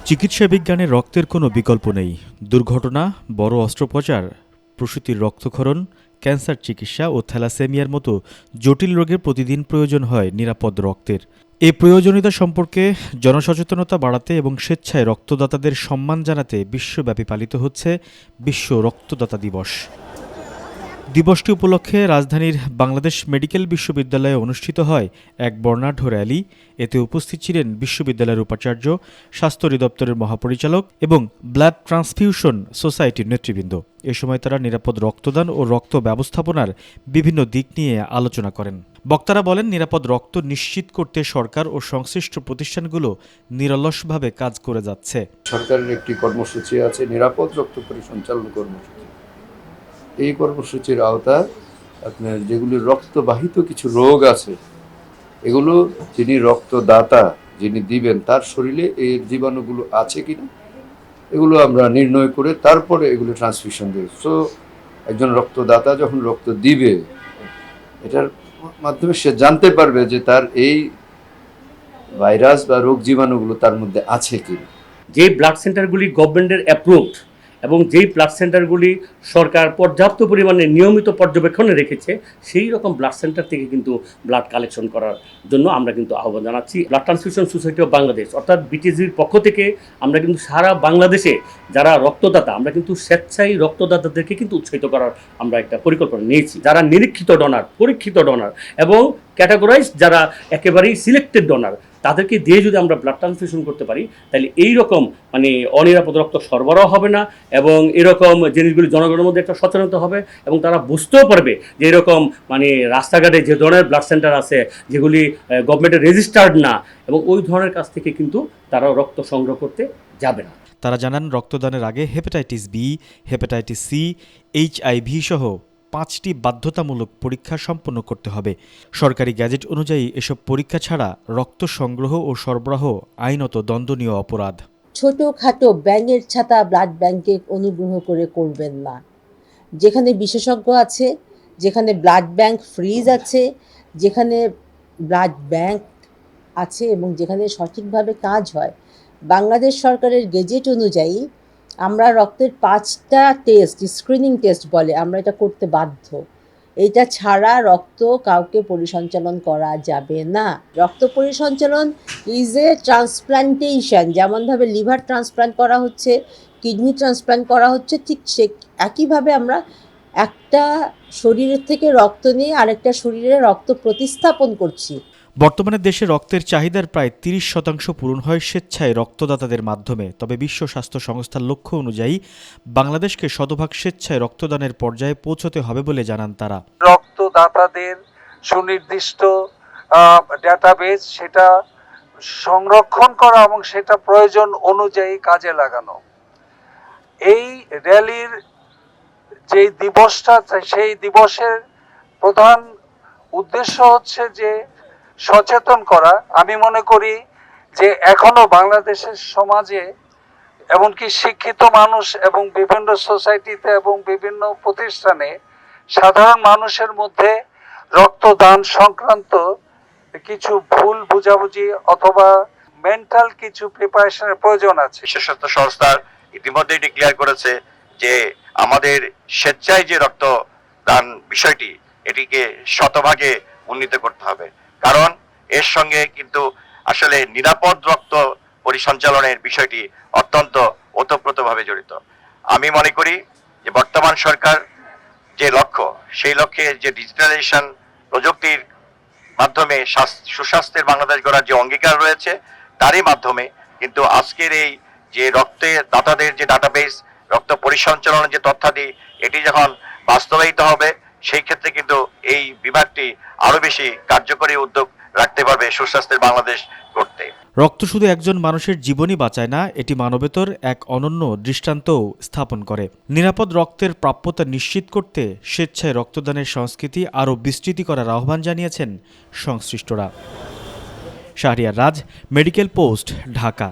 চিকিৎসা বিজ্ঞানে রক্তের কোনো বিকল্প নেই। দুর্ঘটনা, বড় অস্ত্রোপচার, প্রসূতির রক্তক্ষরণ, ক্যান্সার চিকিৎসা ও থ্যালাসেমিয়ার মতো জটিল রোগের প্রতিদিন প্রয়োজন হয় নিরাপদ রক্তের। এই প্রয়োজনীয়তা সম্পর্কে জনসচেতনতা বাড়াতে এবং স্বেচ্ছায় রক্তদাতাদের সম্মান জানাতে বিশ্বব্যাপী পালিত হচ্ছে বিশ্ব রক্তদাতা দিবস। দিবসটি উপলক্ষে রাজধানীর বাংলাদেশ মেডিকেল বিশ্ববিদ্যালয়ে অনুষ্ঠিত হয় এক বর্ণাঢ্য র্যালি। এতে উপস্থিত ছিলেন বিশ্ববিদ্যালয়ের উপাচার্য, স্বাস্থ্য অধিদপ্তরের মহাপরিচালক এবং ব্লাড ট্রান্সফিউশন সোসাইটির নেতৃবৃন্দ। এ সময় তারা নিরাপদ রক্তদান ও রক্ত ব্যবস্থাপনার বিভিন্ন দিক নিয়ে আলোচনা করেন। বক্তারা বলেন, নিরাপদ রক্ত নিশ্চিত করতে সরকার ও সংশ্লিষ্ট প্রতিষ্ঠানগুলো নিরলসভাবে কাজ করে যাচ্ছে। সরকারের একটি কর্মসূচি আছে, নিরাপদ রক্ত পরিসঞ্চালন কর্মসূচি। এই কর্মসূচির আওতায় আপনার যেগুলি রক্তবাহিত কিছু রোগ আছে, এগুলো যিনি রক্তদাতা, যিনি দিবেন, তার শরীরে এই জীবাণুগুলো আছে কিনা এগুলো আমরা নির্ণয় করে তারপরে এগুলো ট্রান্সফিউশন দেব। সো একজন রক্তদাতা যখন রক্ত দিবে, এটার মাধ্যমে সে জানতে পারবে যে তার এই ভাইরাস বা রোগ জীবাণুগুলো তার মধ্যে আছে কিনা। যে ব্লাড সেন্টারগুলি গভর্নমেন্টের অ্যাপ্রুভড এবং যেই ব্লাড সেন্টারগুলি সরকার পর্যাপ্ত পরিমাণে নিয়মিত পর্যবেক্ষণে রেখেছে, সেই রকম ব্লাড সেন্টার থেকে কিন্তু ব্লাড কালেকশন করার জন্য আমরা কিন্তু আহ্বান জানাচ্ছি। Blood transfusion society of Bangladesh অর্থাৎ বিটিজির পক্ষ থেকে আমরা কিন্তু সারা বাংলাদেশে যারা রক্তদাতা, আমরা কিন্তু স্বেচ্ছায় রক্তদাতাদেরকে কিন্তু উৎসাহিত করার আমরা একটা পরিকল্পনা নিয়েছি। যারা নিরীক্ষিত ডোনার, পরীক্ষিত ডোনার এবং ক্যাটাগরাইজ যারা একেবারেই সিলেক্টেড ডোনার, তাদেরকে দিয়ে যদি আমরা ব্লাড ট্রান্সফিউশন করতে পারি, তাহলে এই রকম অনিরাপদ রক্ত সরবরাহ হবে না এবং এরকম জিনিসগুলি জনগণের মধ্যে একটা সচেতনতা হবে এবং তারা বুঝতেও পারবে যে এরকম রাস্তাঘাটে যে ধরনের ব্লাড সেন্টার আছে যেগুলি গভর্নমেন্টের রেজিস্টার্ড না, এবং ওই ধরনের কাছ থেকে কিন্তু তারা রক্ত সংগ্রহ করতে যাবে না। তারা জানান, রক্তদানের আগে hepatitis B, hepatitis C, HIV সহ 5টি বাধ্যতামূলক পরীক্ষা সম্পন্ন করতে হবে। সরকারি গ্যাজেট অনুযায়ী এসব পরীক্ষা ছাড়া রক্ত সংগ্রহ ও সরবরাহ আইনত দণ্ডনীয় অপরাধ। ছোটোখাটো ব্যাঙের ছাতা ব্লাড ব্যাংকে অনুগ্রহ করে করবেন না। যেখানে বিশেষজ্ঞ আছে, যেখানে ব্লাড ব্যাংক ফ্রিজ আছে, যেখানে ব্লাড ব্যাংক আছে এবং যেখানে সঠিকভাবে কাজ হয়, বাংলাদেশ সরকারের গেজেট অনুযায়ী আমরা রক্তের 5টা টেস্ট, স্ক্রিনিং টেস্ট বলে, আমরা এটা করতে বাধ্য। এইটা ছাড়া রক্ত কাউকে পরিসঞ্চালন করা যাবে না। রক্ত পরিসঞ্চালন ইজ এ ট্রান্সপ্লান্টেশন। যেমনভাবে লিভার ট্রান্সপ্লান্ট করা হচ্ছে, কিডনি ট্রান্সপ্লান্ট করা হচ্ছে, ঠিক সে একইভাবে আমরা একটা শরীরের থেকে রক্ত নিয়ে আরেকটা শরীরে রক্ত প্রতিস্থাপন করছি। বর্তমানে দেশে রক্তের চাহিদার প্রায় 30% পূরণ হয় স্বেচ্ছায় রক্তদাতাদের মাধ্যমে। তবে বিশ্ব স্বাস্থ্য সংস্থার লক্ষ্য অনুযায়ী বাংলাদেশকে শতভাগ স্বেচ্ছায় রক্তদানের পর্যায়ে পৌঁছতে হবে বলে জানান তারা। রক্তদাতাদের সুনির্দিষ্ট ডেটাবেস, সেটা সংরক্ষণ করা এবং সেটা প্রয়োজন অনুযায়ী কাজে লাগানো। এই র্যালির যে দিবসটা, সেই দিবসের প্রধান উদ্দেশ্য হচ্ছে যে সচেতন করা। আমি মনে করি যে এখনো বাংলাদেশের সমাজে, এমনকি শিক্ষিত মানুষ এবং বিভিন্ন সোসাইটিতে এবং বিভিন্ন প্রতিষ্ঠানে সাধারণ মানুষের মধ্যে রক্তদান সংক্রান্ত কিছু ভুল বুঝাবুঝি অথবা মেন্টাল কিছু প্রিপারেশনের প্রয়োজন আছে। বিশ্ব স্বাস্থ্য সংস্থা ইতিমধ্যেই ডিক্লেয়ার করেছে যে আমাদের স্বেচ্ছায় যে রক্তদান বিষয়টি, এটিকে শতভাগে উন্নীত করতে হবে। কারণ এর সঙ্গে কিন্তু আসলে নিরাপদ রক্ত পরিসঞ্চালনের বিষয়টি অত্যন্ত ওতপ্রোতভাবে জড়িত। আমি মনে করি যে বর্তমান সরকার যে লক্ষ্য, সেই লক্ষ্যে যে ডিজিটালাইজেশন প্রযুক্তির মাধ্যমে সুস্বাস্থ্যের বাংলাদেশ গড়ার যে অঙ্গীকার রয়েছে, তারই মাধ্যমে কিন্তু আজকের এই যে রক্তের দাতাদের যে ডাটাবেস, রক্ত পরিসঞ্চালনের যে তথ্যাদি, এটি যখন বাস্তবায়িত হবে, সেই ক্ষেত্রে কিন্তু এই বিভাগটি আরো বেশি কার্যকরী উদ্যোগ রাখতে পারবে সুস্বাস্থ্যের বাংলাদেশ করতে। রক্ত শুধু একজন মানুষের জীবনই বাঁচায় না, এটি মানবতার এক অনন্য দৃষ্টান্তও স্থাপন করে। নিরাপদ রক্তের প্রাপ্যতা নিশ্চিত করতে স্বেচ্ছায় রক্তদানের সংস্কৃতি আরও বিস্তৃতি করার আহ্বান জানিয়েছেন সংশ্লিষ্টরা। শাহরিয়ার রাজ, মেডিকেল পোস্ট, ঢাকা।